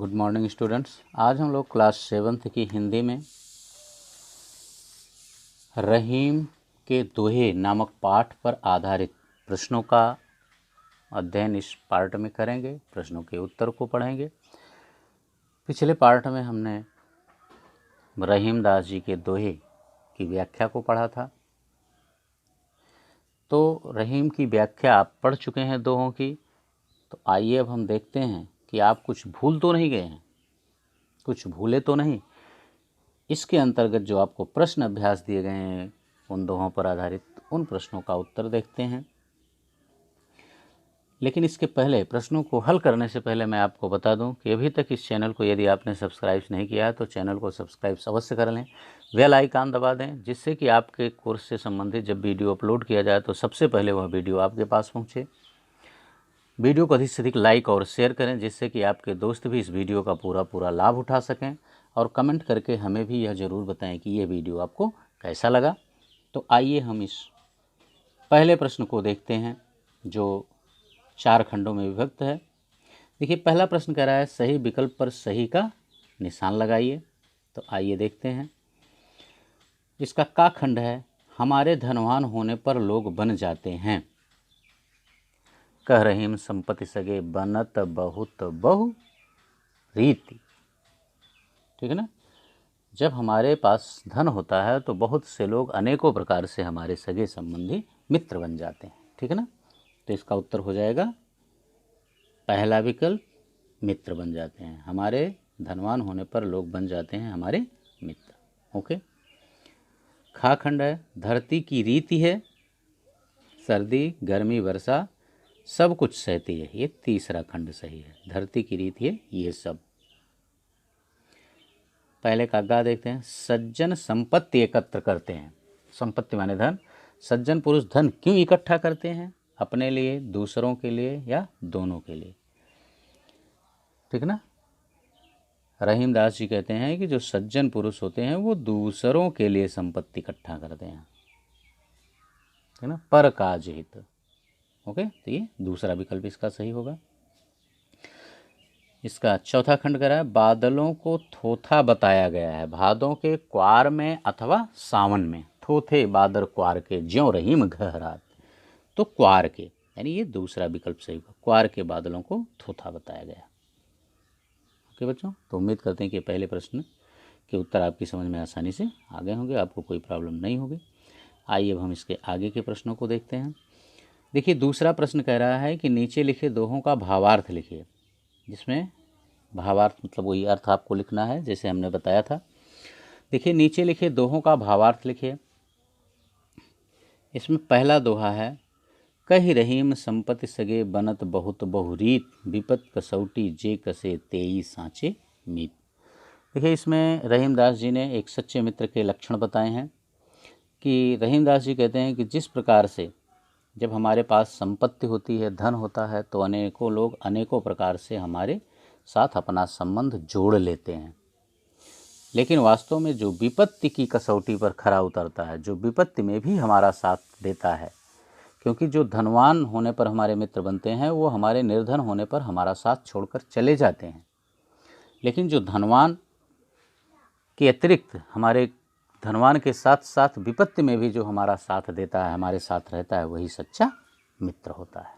Good morning students. आज हम लोग क्लास 7th की हिंदी में रहीम के दोहे नामक पाठ पर आधारित प्रश्नों का अध्ययन इस पार्ट में करेंगे। प्रश्नों के उत्तर को पढ़ेंगे। पिछले पार्ट में हमने रहीम दास जी के दोहे की व्याख्या को पढ़ा था। तो रहीम की व्याख्या आप पढ़ चुके हैं दोहों की। तो आइए अब हम देखते हैं कि आप कुछ भूल तो नहीं गए हैं, कुछ भूले तो नहीं। इसके अंतर्गत जो आपको प्रश्न अभ्यास दिए गए हैं उन दोहों पर आधारित उन प्रश्नों का उत्तर देखते हैं। लेकिन इसके पहले प्रश्नों को हल करने से पहले मैं आपको बता दूं कि अभी तक इस चैनल को यदि आपने सब्सक्राइब नहीं किया है तो चैनल को सब्सक्राइब अवश्य कर लें, बेल आइकन दबा दें, जिससे कि आपके कोर्स से संबंधित जब वीडियो अपलोड किया जाए तो सबसे पहले वह वीडियो आपके पास पहुँचे। वीडियो को अधिक से अधिक लाइक और शेयर करें, जिससे कि आपके दोस्त भी इस वीडियो का पूरा लाभ उठा सकें। और कमेंट करके हमें भी यह ज़रूर बताएं कि ये वीडियो आपको कैसा लगा। तो आइए हम इस पहले प्रश्न को देखते हैं जो 4 खंडों में विभक्त है। देखिए, पहला प्रश्न कह रहा है सही विकल्प पर सही का निशान लगाइए। तो आइए देखते हैं। इसका का खंड है हमारे धनवान होने पर लोग बन जाते हैं। कह रहीम संपत्ति सगे बनत बहुत बहु रीति। ठीक है ना। जब हमारे पास धन होता है तो बहुत से लोग अनेकों प्रकार से हमारे सगे संबंधी मित्र बन जाते हैं। ठीक है ना। तो इसका उत्तर हो जाएगा पहला विकल्प, मित्र बन जाते हैं। हमारे धनवान होने पर लोग बन जाते हैं हमारे मित्र। ओके। खा खंड है धरती की रीति है सर्दी गर्मी वर्षा सब कुछ सहती है। ये तीसरा खंड सही है। धरती की रीति है ये सब। पहले का गा देखते हैं। सज्जन संपत्ति एकत्र करते हैं। संपत्ति माने धन। सज्जन पुरुष धन क्यों इकट्ठा करते हैं? अपने लिए, दूसरों के लिए या दोनों के लिए। ठीक ना। रहीम दास जी कहते हैं कि जो सज्जन पुरुष होते हैं वो दूसरों के लिए संपत्ति इकट्ठा करते हैं। ठीक ना, पर काज हित। ओके। तो ये दूसरा विकल्प इसका सही होगा। इसका चौथा खंड कह रहा है बादलों को थोथा बताया गया है भादों के क्वार में अथवा सावन में। थोथे बादल क्वार के ज्यों रहीम घहरात। तो क्वार के यानी ये दूसरा विकल्प सही होगा। क्वार के बादलों को थोथा बताया गया। ओके बच्चों, तो उम्मीद करते हैं कि पहले प्रश्न के उत्तर आपकी समझ में आसानी से आ गए होंगे, आपको कोई प्रॉब्लम नहीं होगी। आइए अब हम इसके आगे के प्रश्नों को देखते हैं। देखिए, दूसरा प्रश्न कह रहा है कि नीचे लिखे दोहों का भावार्थ लिखिए। जिसमें भावार्थ मतलब वही अर्थ आपको लिखना है जैसे हमने बताया था। देखिए, नीचे लिखे दोहों का भावार्थ लिखिए। इसमें पहला दोहा है कही रहीम संपत्ति सगे बनत बहुत बहुरीत विपत कसौटी जे कसे तेई सांचे मीत। देखिए, इसमें रहीम दास जी ने एक सच्चे मित्र के लक्षण बताए हैं कि रहीम दास जी कहते हैं कि जिस प्रकार से जब हमारे पास संपत्ति होती है, धन होता है, तो अनेकों लोग अनेकों प्रकार से हमारे साथ अपना संबंध जोड़ लेते हैं। लेकिन वास्तव में जो विपत्ति की कसौटी पर खरा उतरता है, जो विपत्ति में भी हमारा साथ देता है, क्योंकि जो धनवान होने पर हमारे मित्र बनते हैं वो हमारे निर्धन होने पर हमारा साथ छोड़कर चले जाते हैं। लेकिन जो धनवान के अतिरिक्त हमारे धनवान के साथ साथ विपत्ति में भी जो हमारा साथ देता है, हमारे साथ रहता है, वही सच्चा मित्र होता है।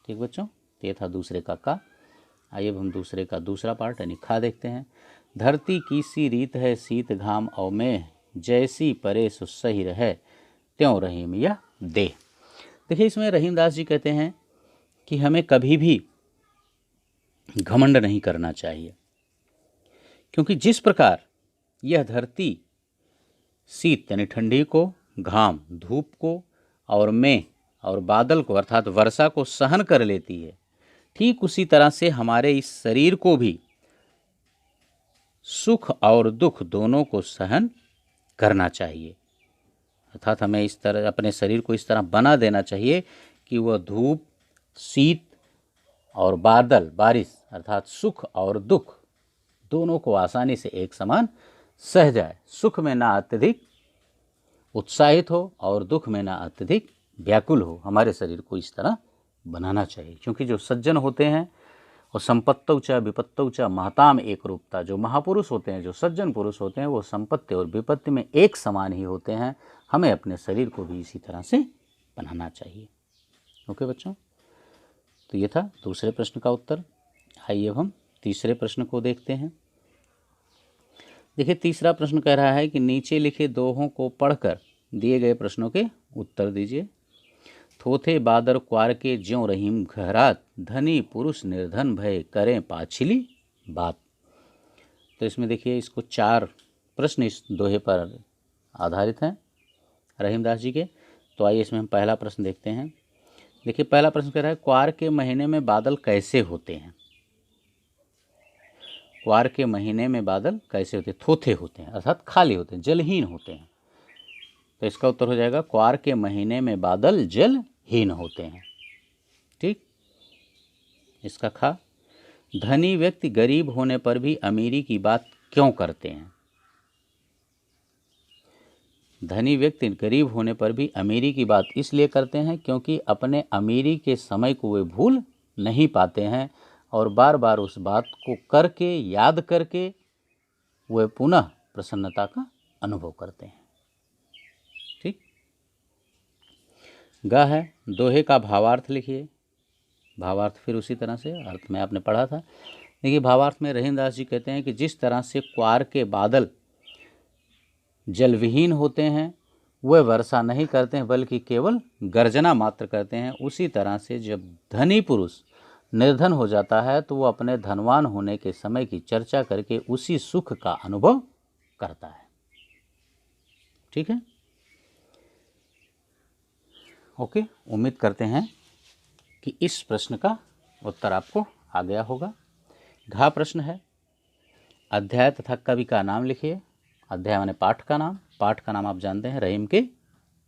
ठीक बच्चों, ये था दूसरे का। आइए अब हम दूसरे का दूसरा पार्ट यानी खा देखते हैं। धरती की सी रीत है शीत घाम और में जैसी परे सो सही रहे त्यों रहीम या दे। देखिए, इसमें रहीम दास जी कहते हैं कि हमें कभी भी घमंड नहीं करना चाहिए, क्योंकि जिस प्रकार यह धरती शीत यानी ठंडी को, घाम धूप को और में और बादल को अर्थात वर्षा को सहन कर लेती है, ठीक उसी तरह से हमारे इस शरीर को भी सुख और दुख दोनों को सहन करना चाहिए। अर्थात हमें इस तरह अपने शरीर को इस तरह बना देना चाहिए कि वह धूप, शीत और बादल, बारिश अर्थात सुख और दुख दोनों को आसानी से एक समान सह जाए। सुख में ना अत्यधिक उत्साहित हो और दुख में ना अत्यधिक व्याकुल हो। हमारे शरीर को इस तरह बनाना चाहिए, क्योंकि जो सज्जन होते हैं और संपत्तौ च विपत्तौ च महताम एक रूपता। जो महापुरुष होते हैं, जो सज्जन पुरुष होते हैं, वो संपत्ति और विपत्ति में एक समान ही होते हैं। हमें अपने शरीर को भी इसी तरह से बनाना चाहिए। ओके बच्चों, तो ये था दूसरे प्रश्न का उत्तर। आइए अब हम तीसरे प्रश्न को देखते हैं। देखिए, तीसरा प्रश्न कह रहा है कि नीचे लिखे दोहों को पढ़कर दिए गए प्रश्नों के उत्तर दीजिए। थोथे बादर क्वार के ज्यों रहीम घरात, धनी पुरुष निर्धन भय करें पाछिली बात। तो इसमें देखिए, इसको 4 प्रश्न इस दोहे पर आधारित हैं रहीमदास जी के। तो आइए इसमें हम पहला प्रश्न देखते हैं। देखिए, पहला प्रश्न कह रहा है, क्वार के महीने में बादल कैसे होते हैं? क्वार के महीने में बादल कैसे होते हैं? थोथे होते हैं, अर्थात खाली होते हैं, जलहीन होते हैं। तो इसका उत्तर हो जाएगा, क्वार के महीने में बादल जलहीन होते हैं। ठीक। इसका खा, धनी व्यक्ति गरीब होने पर भी अमीरी की बात क्यों करते हैं? धनी व्यक्ति गरीब होने पर भी अमीरी की बात इसलिए करते हैं क्योंकि अपने अमीरी के समय को वे भूल नहीं पाते हैं और बार बार उस बात को करके, याद करके वे पुनः प्रसन्नता का अनुभव करते हैं। ठीक। ग है, दोहे का भावार्थ लिखिए। भावार्थ फिर उसी तरह से अर्थ में आपने पढ़ा था। देखिए, भावार्थ में रहीमदास जी कहते हैं कि जिस तरह से क्वार के बादल जलविहीन होते हैं, वे वर्षा नहीं करते हैं बल्कि केवल गर्जना मात्र करते हैं, उसी तरह से जब धनी पुरुष निर्धन हो जाता है तो वो अपने धनवान होने के समय की चर्चा करके उसी सुख का अनुभव करता है। ठीक है, ओके। उम्मीद करते हैं कि इस प्रश्न का उत्तर आपको आ गया होगा। घा प्रश्न है, अध्याय तथा कवि का नाम लिखिए। अध्याय माने पाठ का नाम, पाठ का नाम आप जानते हैं रहीम के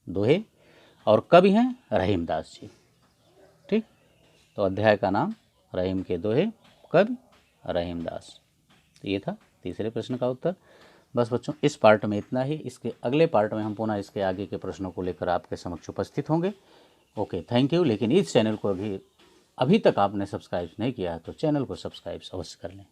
दोहे, और कवि हैं रहीमदास जी। ठीक, तो अध्याय का नाम रहीम के दोहे, कवि रहीमदास। तो ये था तीसरे प्रश्न का उत्तर। बस बच्चों, इस पार्ट में इतना ही। इसके अगले पार्ट में हम पुनः इसके आगे के प्रश्नों को लेकर आपके समक्ष उपस्थित होंगे। Okay, thank you. लेकिन इस चैनल को अभी तक आपने सब्सक्राइब नहीं किया है तो चैनल को सब्सक्राइब अवश्य कर लें।